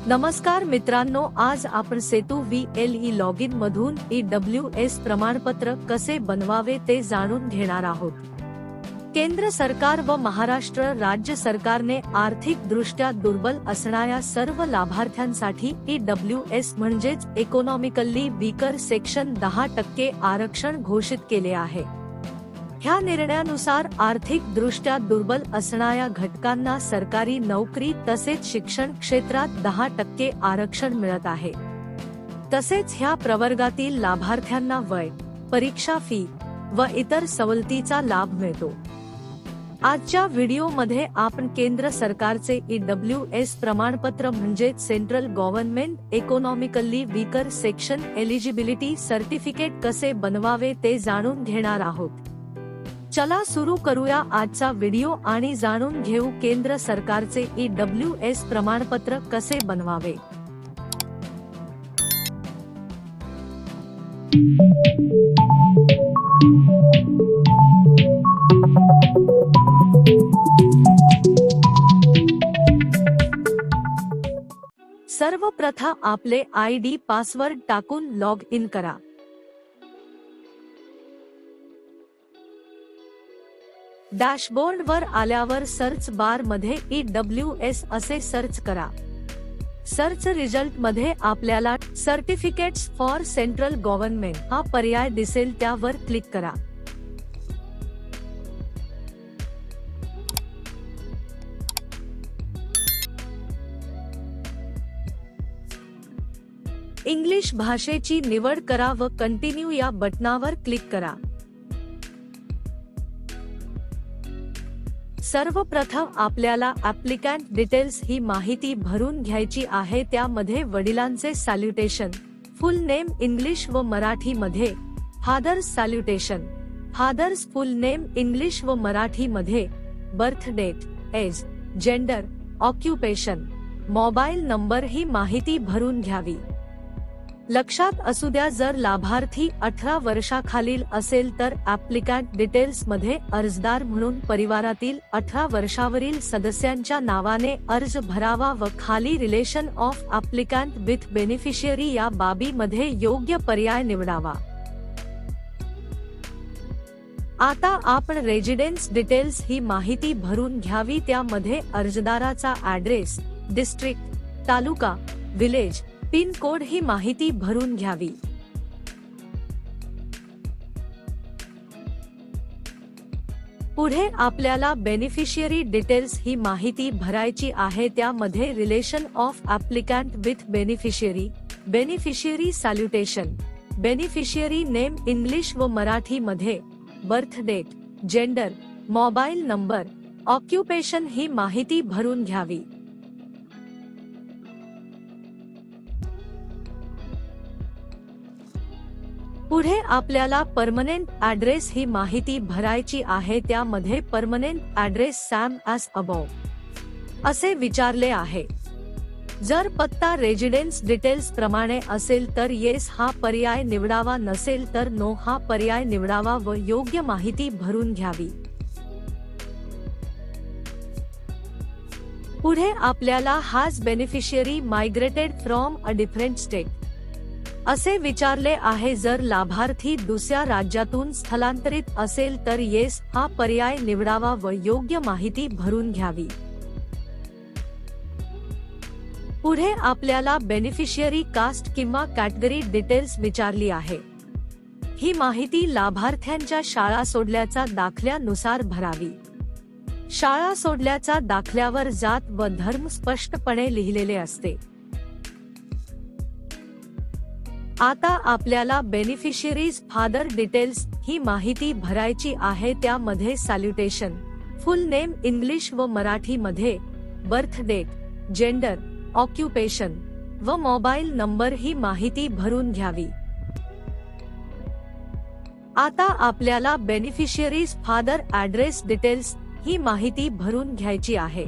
नमस्कार मित्रांनो, आज आपण सेतू VLE लॉगिन मधून EWS प्रमाणपत्र कसे बनवावे ते जाणून घेणार आहोत। केंद्र सरकार व महाराष्ट्र राज्य सरकारने आर्थिक दृष्ट्या दुर्बल असणाऱ्या सर्व लाभार्थ्यांसाठी EWS म्हणजेच इकॉनॉमिकली वीकर सेक्शन 10% आरक्षण घोषित केले आहे। ह्या निर्णयानुसार आर्थिक दृष्ट्या दुर्बल असणाऱ्या घटकांना सरकारी नोकरी तसेच शिक्षण क्षेत्रात 10% आरक्षण मिळत आहे। तसेच ह्या प्रवर्गातील लाभार्थ्यांना वय, परीक्षा फी व इतर सवलतीचा लाभ मिळतो। आजच्या व्हिडिओमध्ये आपण केंद्र सरकारचे EWS प्रमाणपत्र म्हणजे central government economically weaker section eligibility certificate कसे बनवावे ते जाणून घेणार आहोत। चला सुरू करूया आजचा व्हिडिओ आणि जाणून घेऊ केंद्र सरकारचे EWS प्रमाणपत्र कसे बनवावे। सर्वप्रथम आपले ID पासवर्ड टाकून लॉग इन करा। डॅशबोर्ड वर आल्यावर सर्च बार मध्ये EWS असे सर्च करा। सर्च रिझल्ट मध्ये आपल्याला सर्टिफिकेट्स फॉर सेंट्रल गव्हर्नमेंट हा पर्याय दिसेल, त्यावर क्लिक करा। इंग्लिश भाषेची निवड करा व कंटिन्यू या बटनावर क्लिक करा। सर्वप्रथम आपल्याला ॲप्लिकंट डिटेल्स ही माहिती भरून घ्यायची आहे। त्यामध्ये वडिलांचे सॅल्युटेशन, फुल नेम इंग्लिश व मराठी मध्ये, father's salutation, father's full name English व मराठी मध्ये, birth date, age, gender, occupation, mobile number ही माहिती भरून घ्यावी। लक्षात असू द्या, जर लाभार्थी 18 वर्षाखालील असेल तर ॲप्लिकंट डिटेल्स मध्ये अर्जदार म्हणून परिवारातील 18 वर्षावरील सदस्यांच्या नावाने अर्ज भरावा व खाली relation of applicant with beneficiary या बाबी मध्ये योग्य पर्याय निवडावा। आता आपण रेजिडेन्स डिटेल्स ही माहिती भरून घ्यावी। त्यामध्ये अर्जदाराचा ॲड्रेस, डिस्ट्रिक्ट, तालुका, विलेज, पिन कोड ही माहिती भरून घ्यावी। पुढे आपल्याला बेनिफिशियरी डिटेल्स ही माहिती भरायची आहे। त्यामध्ये relation of applicant with beneficiary, beneficiary salutation, beneficiary name English व मराठी मध्ये, birth date, gender, mobile number, occupation ही माहिती भरून घ्यावी। पुढे आपल्याला परमनेंट ॲड्रेस ही माहिती भरायची आहे। त्यामध्ये permanent address Sam as above असे विचारले आहे। जर पत्ता रेजिडेन्स डिटेल्स प्रमाणे असेल तर येस हा पर्याय निवडावा, नसेल तर नो हा पर्याय निवडावा व योग्य माहिती भरून घ्यावी। पुढे आपल्याला has beneficiary migrated from a different state असे विचारले आहे। जर लाभार्थी दुसऱ्या राज्यातून स्थलांतरित असेल तर येस हा पर्याय निवडावा व योग्य माहिती भरून घ्यावी। पुढे आपल्याला बेनिफिशियरी कास्ट किंवा कॅटेगरी डिटेल्स विचारली आहे। ही माहिती लाभार्थ्यांच्या शाळा सोडल्याचा दाखल्यानुसार भरावी। शाळा सोडल्याचा दाखल्यावर जात व धर्म स्पष्टपणे लिहिलेले असते। आता आपल्याला बेनिफिशियरीज फादर डिटेल्स ही माहिती भरायची आहे। त्यामध्ये सॅल्युटेशन, फुल नेम इंग्लिश व मराठी मध्ये, बर्थ डेट, जेंडर, ऑक्युपेशन व मोबाईल नंबर ही माहिती भरून घ्यावी। आता आपल्याला बेनिफिशियरीज फादर ॲड्रेस डिटेल्स ही माहिती भरून घ्यायची आहे।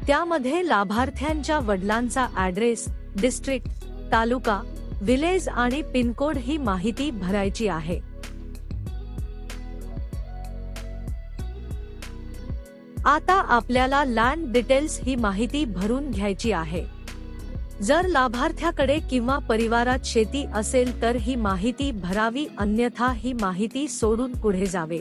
त्यामध्ये लाभार्थ्यांच्या वडिलांचा ॲड्रेस, डिस्ट्रिक्ट, तालुका, विलेज आणि पिनकोड ही माहिती भरायची आहे। आता आपल्याला लँड डिटेल्स ही माहिती भरून घ्यायची आहे। जर लाभार्थ्याकडे किंवा परिवारात शेती असेल तर ही माहिती भरावी, अन्यथा ही माहिती सोडून पुढे जावे.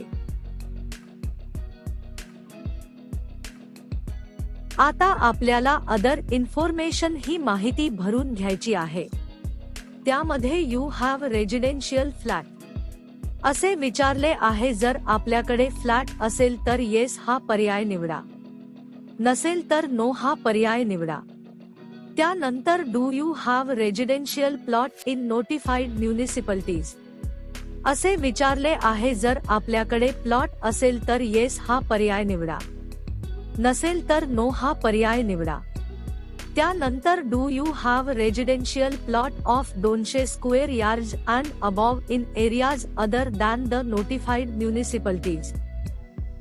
आता आपल्याला अदर इन्फॉर्मेशन ही माहिती भरून घ्यायची आहे. त्यामध्ये यू हॅव रेजिडेन्शियल फ्लॅट असे विचारले आहे. जर आपल्याकडे फ्लॅट असेल तर येस हा पर्याय निवडा, नसेल तर नो हा पर्याय निवडा. त्यानंतर do you have residential plot in notified municipalities असे विचारले आहे. जर आपल्याकडे प्लॉट असेल तर येस हा पर्याय निवडा, नसेल तर नो हा पर्याय निवडा. त्यानंतर do you have residential plot of 200 square yards and above in areas other than the notified municipalities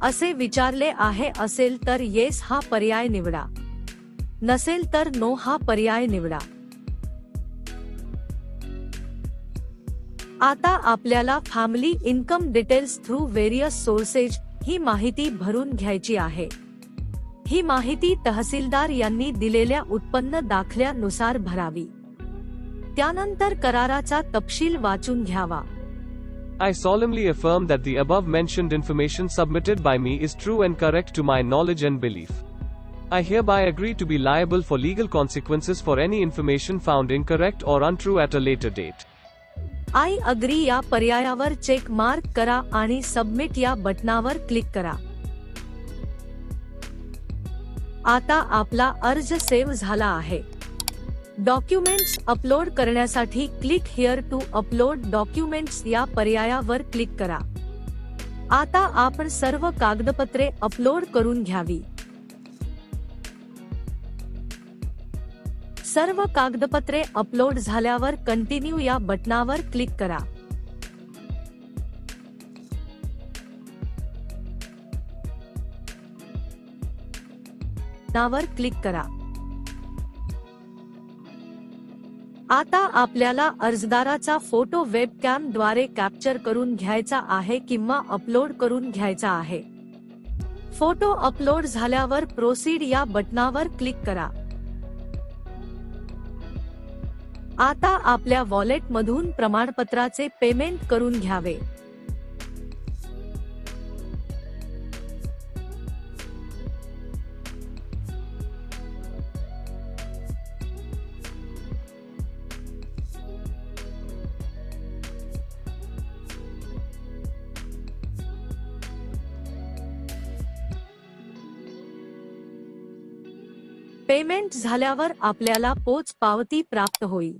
असे विचारले आहे. असेल तर येस हा पर्याय निवडा, नसेल तर नो हा पर्याय निवडा. आता आपल्याला family income details through various sources ही माहिती भरून घ्यायची आहे. ही माहिती तहसीलदार यांनी दिलेल्या उत्पन्न दाखल्यानुसार भरावी. त्यानंतर कराराचा तपशील वाचून घ्यावा. I solemnly affirm that the above mentioned information submitted by me is true and correct to my knowledge and belief. I hereby agree to be liable for legal consequences for any information found incorrect or untrue at a later date. I agree या पर्यायावर check mark करा आणि submit या बटनावर click करा. आता आपला अर्ज सेव्ह झाला आहे. डॉक्युमेंट्स अपलोड करण्यासाठी click here to upload documents या पर्यायावर क्लिक करा. आता आपण सर्व कागदपत्रे अपलोड करून घ्यावी. सर्व कागदपत्रे अपलोड झाल्यावर कंटिन्यू या बटनावर क्लिक करा. बटनावर क्लिक करा. आता आपल्याला अर्जदाराचा फोटो वेबकॅम द्वारे कॅप्चर करून घ्यायचा आहे किंवा अपलोड करून घ्यायचा आहे. फोटो अपलोड झाल्यावर प्रोसीड या बटनावर क्लिक करा. आता आपल्या वॉलेटमधून प्रमाणपत्राचे पेमेंट करून घ्यावे. पेमेंट झाल्यावर आपल्याला पोच पावती प्राप्त होईल.